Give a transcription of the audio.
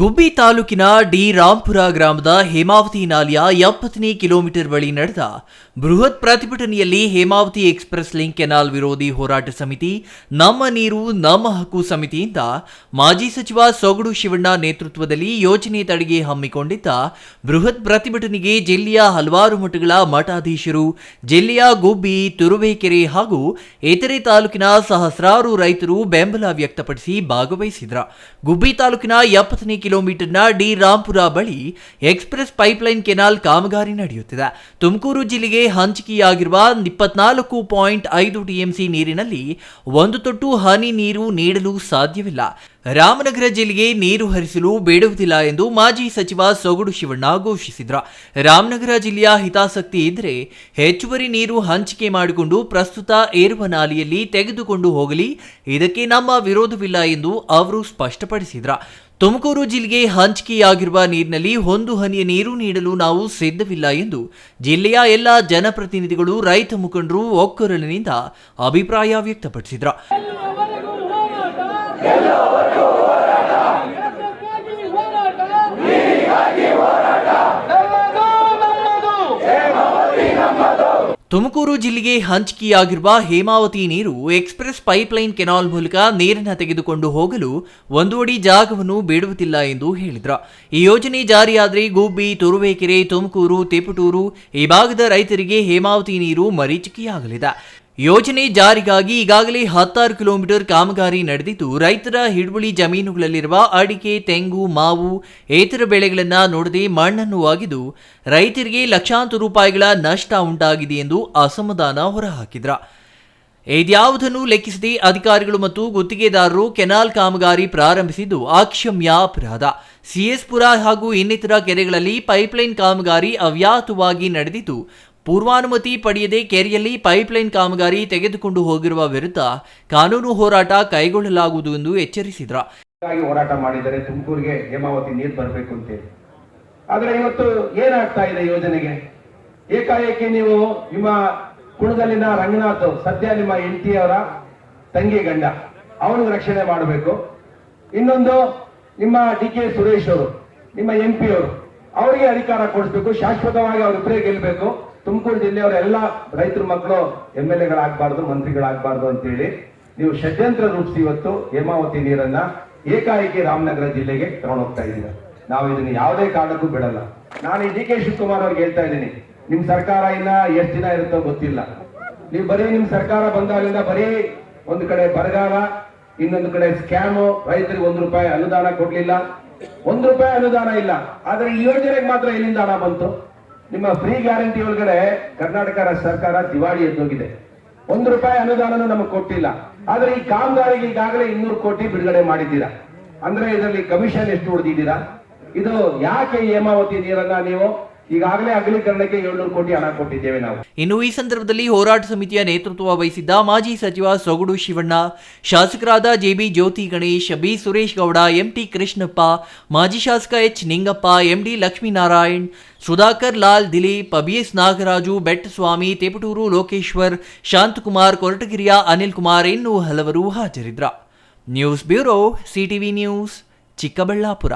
ಗುಬ್ಬಿ ತಾಲೂಕಿನ ಡಿ ರಾಂಪುರ ಗ್ರಾಮದ ಹೇಮಾವತಿ ನಾಲೆಯ 70ನೇ ಕಿಲೋಮೀಟರ್ ಬಳಿ ನಡೆದ ಬೃಹತ್ ಪ್ರತಿಭಟನೆಯಲ್ಲಿ ಹೇಮಾವತಿ ಎಕ್ಸ್‌ಪ್ರೆಸ್ ಲಿಂಕ್ ಕೆನಾಲ್ ವಿರೋಧಿ ಹೋರಾಟ ಸಮಿತಿ, ನಮ್ಮ ನೀರು ನಮ್ಮ ಹಕ್ಕು ಸಮಿತಿಯಿಂದ ಮಾಜಿ ಸಚಿವ ಸೊಗಡು ಶಿವಣ್ಣ ನೇತೃತ್ವದಲ್ಲಿ ಯೋಜನೆ ತಡೆಗೆ ಹಮ್ಮಿಕೊಂಡಿದ್ದ ಬೃಹತ್ ಪ್ರತಿಭಟನೆಗೆ ಜಿಲ್ಲೆಯ ಹಲವಾರು ಮಠಗಳ ಮಠಾಧೀಶರು, ಜಿಲ್ಲೆಯ ಗುಬ್ಬಿ, ತುರುವೇಕೆರೆ ಹಾಗೂ ಇತರೆ ತಾಲೂಕಿನ ಸಹಸ್ರಾರು ರೈತರು ಬೆಂಬಲ ವ್ಯಕ್ತಪಡಿಸಿ ಭಾಗವಹಿಸಿದರು. ಗುಬ್ಬಿ ತಾಲೂಕಿನ 70ನೇ ಕಿಲೋಮೀಟರ್ನ ಡಿ ರಾಂಪುರ ಬಳಿ ಎಕ್ಸ್‌ಪ್ರೆಸ್ ಪೈಪ್ಲೈನ್ ಕೆನಾಲ್ ಕಾಮಗಾರಿ ನಡೆಯುತ್ತಿದೆ. ತುಮಕೂರು ಜಿಲ್ಲೆಗೆ ಹಂಚಿಕೆಯಾಗಿರುವ 24.5 ಟಿಎಂಸಿ ನೀರಿನಲ್ಲಿ ಒಂದು ತೊಟ್ಟು ಹನಿ ನೀರು ನೀಡಲು ಸಾಧ್ಯವಿಲ್ಲ. ರಾಮನಗರ ಜಿಲ್ಲೆಗೆ ನೀರು ಹರಿಸಲು ಬೇಡುವುದಿಲ್ಲ ಎಂದು ಮಾಜಿ ಸಚಿವ ಸೊಗಡು ಶಿವಣ್ಣ ಘೋಷಿಸಿದರು. ರಾಮನಗರ ಜಿಲ್ಲೆಯ ಹಿತಾಸಕ್ತಿ ಇದ್ದರೆ ಹೆಚ್ಚುವರಿ ನೀರು ಹಂಚಿಕೆ ಮಾಡಿಕೊಂಡು ಪ್ರಸ್ತುತ ಏರುವ ನಾಲೆಯಲ್ಲಿ ತೆಗೆದುಕೊಂಡು ಹೋಗಲಿ, ಇದಕ್ಕೆ ನಮ್ಮ ವಿರೋಧವಿಲ್ಲ ಎಂದು ಅವರು ಸ್ಪಷ್ಟಪಡಿಸಿದರು. ತುಮಕೂರು ಜಿಲ್ಲೆಗೆ ಹಂಚಿಕೆಯಾಗಿರುವ ನೀರಿನಲ್ಲಿ ಒಂದು ಹನಿಯ ನೀರು ನೀಡಲು ನಾವು ಸಿದ್ಧವಿಲ್ಲ ಎಂದು ಜಿಲ್ಲೆಯ ಎಲ್ಲ ಜನಪ್ರತಿನಿಧಿಗಳು, ರೈತ ಮುಖಂಡರು ಒಕ್ಕೊರಲಿನಿಂದ ಅಭಿಪ್ರಾಯ ವ್ಯಕ್ತಪಡಿಸಿದರು. ತುಮಕೂರು ಜಿಲ್ಲೆಗೆ ಹಂಚಿಕೆಯಾಗಿರುವ ಹೇಮಾವತಿ ನೀರು ಎಕ್ಸ್‌ಪ್ರೆಸ್ ಪೈಪ್ಲೈನ್ ಕೆನಾಲ್ ಮೂಲಕ ನೀರನ್ನು ತೆಗೆದುಕೊಂಡು ಹೋಗಲು ಒಂದು ಅಡಿ ಜಾಗವನ್ನು ಬೇಡುವುದಿಲ್ಲ ಎಂದು ಹೇಳಿದರು. ಈ ಯೋಜನೆ ಜಾರಿಯಾದರೆ ಗುಬ್ಬಿ, ತುರುವೇಕೆರೆ, ತುಮಕೂರು, ತಿಪಟೂರು ಈ ಭಾಗದ ರೈತರಿಗೆ ಹೇಮಾವತಿ ನೀರು ಮರೀಚಿಕೆಯಾಗಲಿದೆ. ಯೋಜನೆ ಜಾರಿಗಾಗಿ ಈಗಾಗಲೇ 16 ಕಿಲೋಮೀಟರ್ ಕಾಮಗಾರಿ ನಡೆದಿದ್ದು, ರೈತರ ಹಿಡುವಳಿ ಜಮೀನುಗಳಲ್ಲಿರುವ ಅಡಿಕೆ, ತೆಂಗು, ಮಾವು ಇತರ ಬೆಳೆಗಳನ್ನು ನೋಡದೆ ಮಣ್ಣನ್ನು ಅಗೆದು ರೈತರಿಗೆ ಲಕ್ಷಾಂತರ ರೂಪಾಯಿಗಳ ನಷ್ಟ ಉಂಟಾಗಿದೆ ಎಂದು ಅಸಮಾಧಾನ ಹೊರಹಾಕಿದರು. ಇದ್ಯಾವುದನ್ನು ಲೆಕ್ಕಿಸದೆ ಅಧಿಕಾರಿಗಳು ಮತ್ತು ಗುತ್ತಿಗೆದಾರರು ಕೆನಾಲ್ ಕಾಮಗಾರಿ ಪ್ರಾರಂಭಿಸಿದ್ದು ಅಕ್ಷಮ್ಯ ಅಪರಾಧ. ಸಿಎಸ್ಪುರ ಹಾಗೂ ಇನ್ನಿತರ ಕೆರೆಗಳಲ್ಲಿ ಪೈಪ್ಲೈನ್ ಕಾಮಗಾರಿ ಅವ್ಯಾಹತವಾಗಿ ನಡೆದಿದ್ದು, ಪೂರ್ವಾನುಮತಿ ಪಡೆಯದೆ ಕೆರೆಯಲ್ಲಿ ಪೈಪ್ಲೈನ್ ಕಾಮಗಾರಿ ತೆಗೆದುಕೊಂಡು ಹೋಗಿರುವ ವಿರುದ್ಧ ಕಾನೂನು ಹೋರಾಟ ಕೈಗೊಳ್ಳಲಾಗುವುದು ಎಂದು ಎಚ್ಚರಿಸಿದರು. ಹೋರಾಟ ಮಾಡಿದರೆ ತುಮಕೂರಿಗೆ ಹೇಮಾವತಿ ನೀರು ಬರಬೇಕು ಅಂತೇಳಿ. ಆದ್ರೆ ಇವತ್ತು ಏನಾಗ್ತಾ ಇದೆ ಯೋಜನೆಗೆ? ಏಕಾಏಕಿ ನೀವು ನಿಮ್ಮ ಕುಣಗಲ್ಲಿನ ರಂಗನಾಥ್, ಸದ್ಯ ನಿಮ್ಮ ಹೆಂಡತಿಯವರ ತಂಗಿ ಗಂಡ, ಅವನಿಗೆ ರಕ್ಷಣೆ ಮಾಡಬೇಕು. ಇನ್ನೊಂದು ನಿಮ್ಮ ಡಿ.ಕೆ. ಸುರೇಶ್ ಅವರು, ನಿಮ್ಮ MP ಅವರು, ಅವರಿಗೆ ಅಧಿಕಾರ ಕೊಡಿಸ್ಬೇಕು. ಶಾಶ್ವತವಾಗಿ ಅವರಿಬ್ಬರೇ ಗೆಲ್ಲಬೇಕು. ತುಮಕೂರು ಜಿಲ್ಲೆಯವರ ಎಲ್ಲ ರೈತರ ಮಕ್ಕಳು MLAಗಳಾಗಬಾರ್ದು, ಮಂತ್ರಿಗಳಾಗಬಾರ್ದು ಅಂತೇಳಿ ನೀವು ಷಡ್ಯಂತ್ರ ರೂಪಿಸಿ ಇವತ್ತು ಹೇಮಾವತಿ ನೀರನ್ನ ಏಕಾಏಕಿ ರಾಮನಗರ ಜಿಲ್ಲೆಗೆ ತಗೊಂಡೋಗ್ತಾ ಇದ್ದೀರಾ. ನಾವು ಇದನ್ನ ಯಾವುದೇ ಕಾರಣಕ್ಕೂ ಬಿಡಲ್ಲ. ನಾನು ಈ ಡಿ.ಕೆ. ಶಿವಕುಮಾರ್ ಅವ್ರಿಗೆ ಹೇಳ್ತಾ ಇದ್ದೀನಿ, ನಿಮ್ ಸರ್ಕಾರ ಇನ್ನ ಎಷ್ಟು ದಿನ ಇರುತ್ತೋ ಗೊತ್ತಿಲ್ಲ. ನೀವು ಬರೀ ನಿಮ್ ಸರ್ಕಾರ ಬಂದಾಗಿಂದ ಬರೀ ಒಂದು ಕಡೆ ಬರಗಾಲ, ಇನ್ನೊಂದು ಕಡೆ ಸ್ಕ್ಯಾಮು, ರೈತರಿಗೆ ₹1 ಅನುದಾನ ಕೊಡ್ಲಿಲ್ಲ, ₹1 ಅನುದಾನ ಇಲ್ಲ. ಆದ್ರೆ ಈ ಯೋಜನೆಗೆ ಮಾತ್ರ ಎಲ್ಲಿಂದ ಹಣ ಬಂತು? ನಿಮ್ಮ ಫ್ರೀ ಗ್ಯಾರಂಟಿ ಒಳಗಡೆ ಕರ್ನಾಟಕ ರಾಜ್ಯ ಸರ್ಕಾರ ದಿವಾಳಿ ಎದ್ದೋಗಿದೆ. ₹1 ಅನುದಾನನೂ ನಮಗೆ ಕೊಟ್ಟಿಲ್ಲ. ಆದ್ರೆ ಈ ಕಾಮಗಾರಿಗೆ ಈಗಾಗಲೇ 200 ಕೋಟಿ ಬಿಡುಗಡೆ ಮಾಡಿದ್ದೀರಾ. ಅಂದ್ರೆ ಇದರಲ್ಲಿ ಕಮಿಷನ್ ಎಷ್ಟು ಹೊಡೆದಿದ್ದೀರಾ? ಇದು ಯಾಕೆ ಹೇಮಾವತಿ ನೀರನ್ನ ನೀವು ಈಗಾಗಲೇ ಅಗಲೀಕರಣಕ್ಕೆ 700 ಕೋಟಿ ಹಣ ಕೊಟ್ಟಿದ್ದೇವೆ ನಾವು. ಇನ್ನು ಈ ಸಂದರ್ಭದಲ್ಲಿ ಹೋರಾಟ ಸಮಿತಿಯ ನೇತೃತ್ವ ವಹಿಸಿದ್ದ ಮಾಜಿ ಸಚಿವ ಸೊಗಡು ಶಿವಣ್ಣ, ಶಾಸಕರಾದ JB ಜ್ಯೋತಿ ಗಣೇಶ್, B ಸುರೇಶ್ ಗೌಡ, MT ಕೃಷ್ಣಪ್ಪ, ಮಾಜಿ ಶಾಸಕ H Ningappa, MD Lakshminarayan, Sudhakar Lal, Dilip, BS Nagaraju, Bettaswamy, Tiptur Lokeshwar, Shanthakumar, ಕೊರಟಗೆರೆಯ Anil Kumar ಇನ್ನೂ ಹಲವರು ಹಾಜರಿದ್ದರು. News bureau, CTV news, Chikkaballapur.